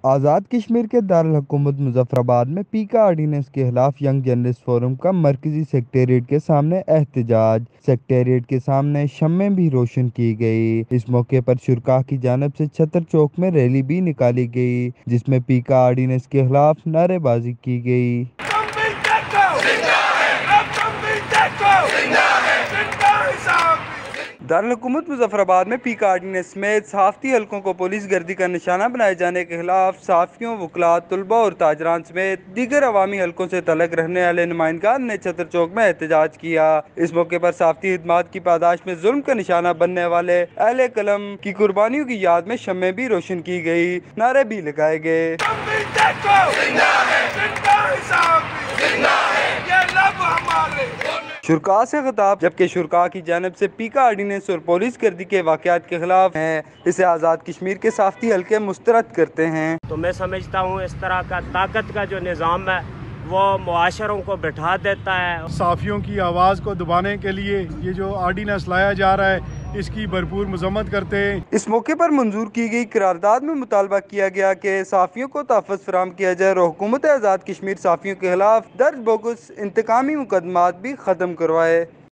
आज़ाद कश्मीर के दारुल हुकूमत मुजफ्फराबाद में पीका ऑर्डिनेंस के खिलाफ यंग जर्नलिस्ट फोरम का मरकजी सेक्रेटेरिएट के सामने एहतजाज। सेक्रेटेरिएट के सामने शम्में भी रोशन की गई। इस मौके पर शुरका की जानिब से छतर चौक में रैली भी निकाली गई, जिसमें पीका ऑर्डिनेंस के खिलाफ नारेबाजी की गई। दारुल हुकूमत मुजफ्फराबाद में पीका ऑर्डिनेंस समेत सहाफ़ती हलकों को पुलिस गर्दी का निशाना बनाए जाने के खिलाफ सहाफ़ियों, वकला, तुलबा और ताजरान समेत दीगर अवामी हलकों से तलक रखने वाले नुमाइंदान ने छतर चौक में एहतजाज किया। इस मौके पर सहाफ़ती खिदमात की पादाश में जुल्म का निशाना बनने वाले अहले कलम की कुर्बानियों की याद में शम्में भी रोशन की गई, नारे भी लगाए गए। शुरका से खिताब। जबकि शुरका की जानिब से पीका ऑर्डिनेंस और पुलिस गर्दी के वाक़यात के खिलाफ हैं, इसे आज़ाद कश्मीर के सहाफ़ती हल्के मुस्तरद करते हैं। तो मैं समझता हूँ इस तरह का ताकत का जो निज़ाम है वो मुआशरों को बिठा देता है। साफियों की आवाज़ को दबाने के लिए ये जो ऑर्डिनेंस लाया जा रहा है, इसकी भरपूर मजम्मत करते हैं। इस मौके पर मंजूर की गई करारदाद में मुतालबा किया गया कि साफियों को तहफ़्फ़ुज़ फराहम किया जाए और हुकूमत आज़ाद कश्मीर साफियों के खिलाफ दर्ज बोगस इंतकामी मुकदमात भी ख़त्म करवाए।